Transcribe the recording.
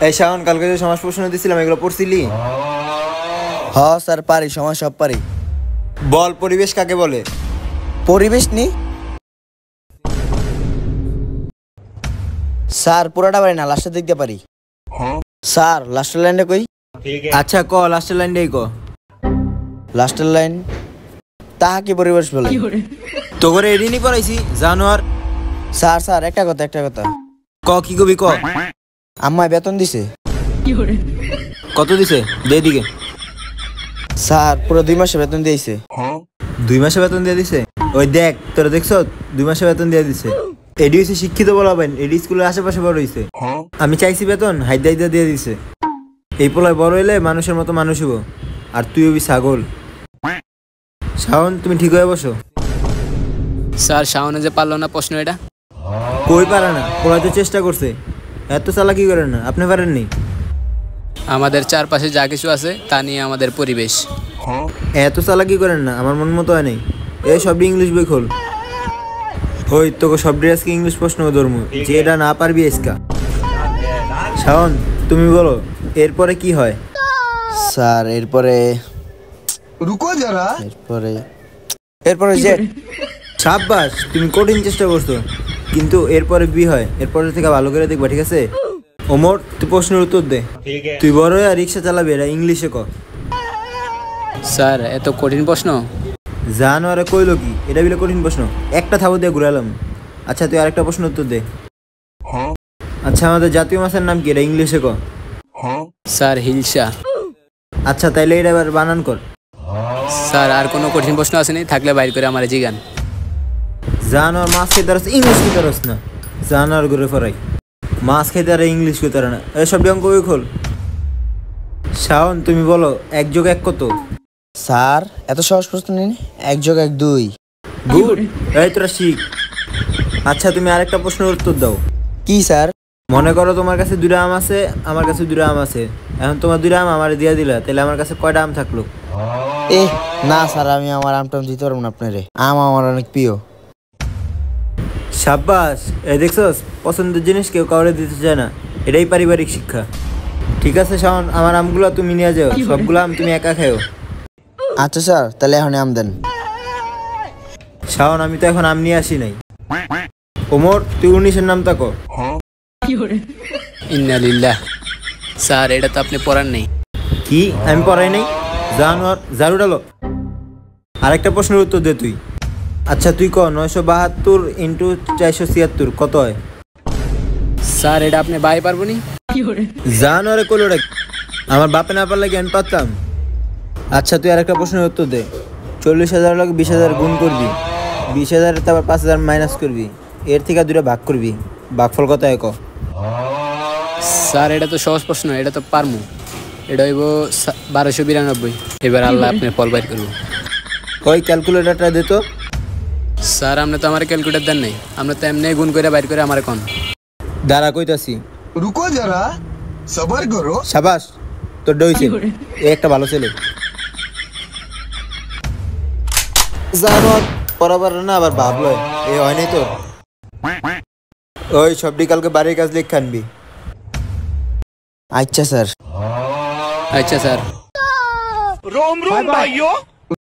এই শাওন, কালকে যে সমাজ প্রশ্ন দিছিলাম এগুলো পড়ছিলি? হ স্যার পারি, সমাজ সব পারি। বল, পরিবেশ কাকে বলে? পরিবেশ নি স্যার, পুরাটা পারি না, লাস্টের দিক দিয়ে পারি। স্যার লাস্টের লাইনটা কই? আচ্ছা ক, লাস্টের লাইনটাই ক। লাস্টের লাইন, তাহা কি পরিবেশ বলে? তো করে এদিনই পড়াইছি জানোয়ার। স্যার স্যার একটা কথা ক, কি কবি ক। আম্মায় বেতন দিছে। কত দিছে? দে দিকে। স্যার পুরো 2 মাসে বেতন দিয়েছে। 2 মাসে বেতন দিয়ে দিছে? ওই দেখ, তোরা দেখছ 2 মাসে বেতন দিয়ে দিছে। এডি হচ্ছে শিক্ষিত বলা ভাই, এডি স্কুলের আশেপাশে বড় হইছে। আমি চাইছি বেতন, হাইদা দিয়ে দিছে। এই পোলায় বড় হইলে মানুষের মতো মানুষ হইব, আর তুই হবি ছাগল। শাওন, তুমি ঠিক হয়ে বসো। স্যার শাওনে যে পারলো না প্রশ্ন এটা। কই পারে না, পোলায় তো চেষ্টা করছে। এত চালাকি করে না, আপনি পারেননি? আমাদের চারপাশে যা কিছু আছে তা নিয়ে আমাদের পরিবেশ। এত চালাকি করেন না, আমার মন মতো হয় নাই। এই সবটি ইংলিশ বই খোল। ওই তোকে সবটি আজকে ইংলিশ প্রশ্ন ধর্ম, যে এটা না পারবি আজকা। শাওন, তুমি বলো এরপরে কি হয়? স্যার এরপরে এরপরে যে সাব্বাস, তুমি কঠিন চেষ্টা করছো, কিন্তু এরপরে বি হয়। এরপরে থেকে ভালো করে দেখবা, ঠিক আছে? ওমর, তুই প্রশ্নের উত্তর দে। তুই বড় হয়ে রিক্সা চালাবি, এটা ইংলিশে ক। স্যার এত কঠিন প্রশ্ন? জানোয়ারে কইলো কি, এটা বিলে কঠিন প্রশ্ন? একটা থাবো দিয়ে ঘুরালাম। আচ্ছা তুই আরেকটা প্রশ্ন উত্তর দে। আচ্ছা, আমাদের জাতীয় মাছের নাম কি, এটা ইংলিশে ক। স্যার হিলসা। আচ্ছা তাইলে এটা এবার বানান কর। স্যার আর কোনো কঠিন প্রশ্ন আসেনি? থাকলে বাইর করে আমার জিগান। জানোয়ার মাছ খেতে পারস, ইংলিশ খেতে পারস না। জানোয়ার ঘুরে ফরাই, মাছ খেতে আর ইংলিশ খেতে পারে না। এসব অঙ্ক বই খোল। শাওন, তুমি বলো 1 + 1 কত? স্যার এত সহজ প্রশ্ন নিন, 1 + 1 2। গুড, এই তোরা শিখ। আচ্ছা তুমি আরেকটা প্রশ্নের উত্তর দাও। কি স্যার? মনে করো তোমার কাছে 2টা আম আছে, আমার কাছে 2টা আম আছে। এখন তোমার 2টা আম আমার দিয়ে দিলা, তাহলে আমার কাছে কয়টা আম থাকলো? না স্যার, আমি আমার আমটাম দিতে পারবো না আপনারে, আম আমার অনেক প্রিয়। সাব্বাস, এই দেখছস, পছন্দের জিনিস কেউ কাউরে দিতে চায় না, এটাই পারিবারিক শিক্ষা। ঠিক আছে শাওন, আমার আমগুলো তুমি নিয়ে যাও, সবগুলো আম তুমি একা খাও। আচ্ছা স্যার, তাহলে এখন আম দেন। শাওন, আমি তো এখন আম নিয়ে আসি নাই। ওমর, তুই 19-এর নাম তাকো। ইন্না লিল্লাহ। স্যার এটা তো আপনি পড়ার নেই। কি আমি পড়াই নাই? জানোয়ার, ঝাড়ু ডালো। আরেকটা প্রশ্নের উত্তর দে তুই। আচ্ছা তুই ক, 972 × 476 কত হয়? স্যার এটা আপনি বাই পারবো নি? জানোয়ারে কইলো রে, আমার বাপে না পারলে কি আমি পারতাম? আচ্ছা তুই আরেকটা প্রশ্নের উত্তর দে। 40,000 লোক 20,000 গুণ করবি, 20,000 তারপর 5,000 মাইনাস করবি, এর থেকে 2টা ভাগ করবি, ভাগফল কত হয় ক? স্যার এটা তো সহজ প্রশ্ন, এটা তো পারমু। এটা হইব 1292। এবার আল্লাহ আপনার ফল বাইর করবো। ওই ক্যালকুলেটরটা দে তো। স্যার আপনি তো আমার ক্যালকুলেটর দেন নাই, আমরা তো এমনি গুণ করে বাইর করে আমার কোন। দাঁড়া কইতাছি। रुको जरा सबर करो। সাবাস, তোর ডইছে, এ একটা ভালো ছেলে। জানোয়ার বরাবর না, আবার ভাবলো এ হয় নাই তোর। ওই সবটি কালকে বাড়ির কাজ লিখে আনবি। আচ্ছা স্যার। আচ্ছা স্যার। रोम रोम भाइयों।